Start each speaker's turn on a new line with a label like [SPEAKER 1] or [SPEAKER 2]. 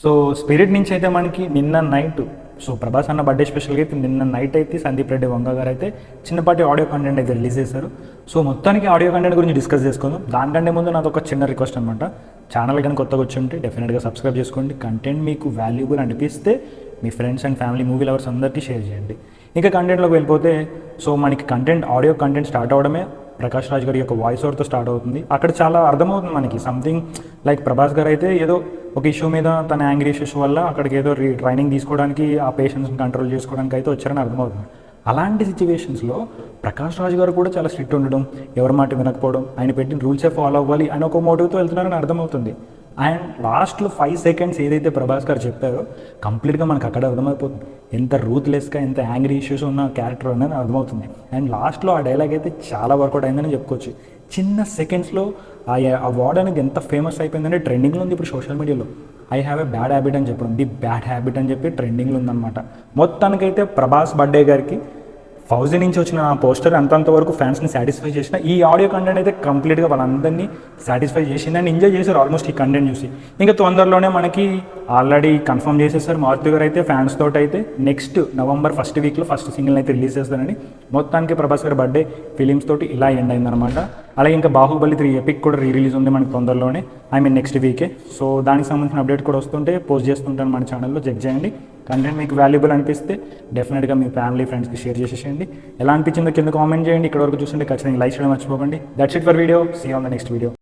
[SPEAKER 1] So spirit నుంచి అయితే మనకి నిన్న నైట్ సో ప్రభాస్ అన్న బర్త్డే స్పెషల్గా అయితే నిన్న నైట్ అయితే సందీప్ రెడ్డి వంగ గారు అయితే చిన్నపాటి ఆడియో కంటెంట్ అయితే రిలీజ్ చేశారు. సో మొత్తానికి ఆడియో కంటెంట్ గురించి డిస్కస్ చేసుకుందాం. దానికంటే ముందు నాది ఒక చిన్న రిక్వెస్ట్ అనమాట. ఛానల్ కానీ కొత్తగా వచ్చి ఉంటే డెఫినెట్గా సబ్స్క్రైబ్ చేసుకోండి. కంటెంట్ మీకు వాల్యుబుల్ అనిపిస్తే మీ friends and family movie lovers అందరికీ షేర్ చేయండి. ఇంకా కంటెంట్లోకి వెళ్ళిపోతే సో మనకి ఆడియో కంటెంట్ స్టార్ట్ అవడమే ప్రకాష్ రాజ్ గారి యొక్క వాయిస్ ఓవర్తో స్టార్ట్ అవుతుంది. అక్కడ చాలా అర్థమవుతుంది మనకి సంథింగ్ లైక్ ప్రభాస్ గారు అయితే ఏదో ఒక ఇష్యూ మీద తన యాంగ్రీ ఇష్యూస్ వల్ల అక్కడికి ఏదో ట్రైనింగ్ తీసుకోవడానికి ఆ పేషెంట్స్ని కంట్రోల్ చేసుకోవడానికి అయితే వచ్చారని అర్థమవుతుంది. అలాంటి సిచ్యువేషన్స్లో ప్రకాష్ రాజ్ గారు కూడా చాలా స్ట్రిక్ట్ ఉండడం, ఎవరి మాట వినకపోవడం, ఆయన పెట్టిన రూల్సే ఫాలో అవ్వాలి అని ఒక మోటివ్తో వెళ్తున్నారని అర్థమవుతుంది. అండ్ లాస్ట్లో 5 seconds ఏదైతే ప్రభాస్ గారు చెప్పారో కంప్లీట్గా మనకు అక్కడ అర్థమైపోతుంది ఎంత రూత్లెస్గా ఎంత యాంగ్రీ ఇష్యూస్ ఉన్న క్యారెక్టర్ అనేది అర్థమవుతుంది. అండ్ లాస్ట్లో ఆ డైలాగ్ అయితే చాలా వర్కౌట్ అయిందని చెప్పుకోవచ్చు. చిన్న సెకండ్స్లో ఆ వర్డ్ అనేది ఎంత ఫేమస్ అయిపోయిందంటే ట్రెండింగ్లో ఉంది ఇప్పుడు సోషల్ మీడియాలో. I have a bad habit అని చెప్పడం, ది బ్యాడ్ హ్యాబిట్ అని చెప్పి ట్రెండింగ్లో ఉందన్నమాట. మొత్తానికైతే ప్రభాస్ బర్త్డే గారికి ఫౌజీ నుంచి వచ్చిన ఆ పోస్టర్ అంతవరకు ఫ్యాన్స్ని సాటిస్ఫై చేసిన ఈ ఆడియో కంటెంట్ అయితే కంప్లీట్గా వాళ్ళందరినీ సాటిస్ఫై చేసింది అండ్ ఎంజాయ్ చేశారు ఆల్మోస్ట్ ఈ కంటెంట్ చూసి. ఇంకా తొందరలోనే మనకి ఆల్రెడీ కన్ఫర్మ్ చేసేసారు మారుతి గారు అయితే ఫ్యాన్స్ తోటి అయితే నెక్స్ట్ November 1st వీక్లో ఫస్ట్ సింగిల్ అయితే రిలీజ్ చేస్తారని. మొత్తానికి ప్రభాస్ గారి బర్త్డే ఫిలిమ్స్ తోటి ఇలా ఎండ్ అయిందనమాట. అలాగే ఇంకా బాహుబలి 3 ఎపిక్ కూడా రిలీజ్ ఉంది మనకి తొందరలోనే, నెక్స్ట్ వీకే. సో దానికి సంబంధించిన అప్డేట్ కూడా వస్తుంటే పోస్ట్ చేస్తుంటాను మన ఛానల్లో, చెక్ చేయండి. కంటెంట్ మీకు వాల్యుబుల్ అనిపిస్తే డెఫినెట్గా మీ ఫ్యామిలీ ఫ్రెండ్స్కి షేర్ చేసేయండి. ఎలా అనిపించిందో కింద కామెంట్ చేయండి. ఇక్కడ వరకు చూస్తుంటే ఖచ్చితంగా లైక్ చేయడం మర్చిపోకండి. That's it for video. See on the next video.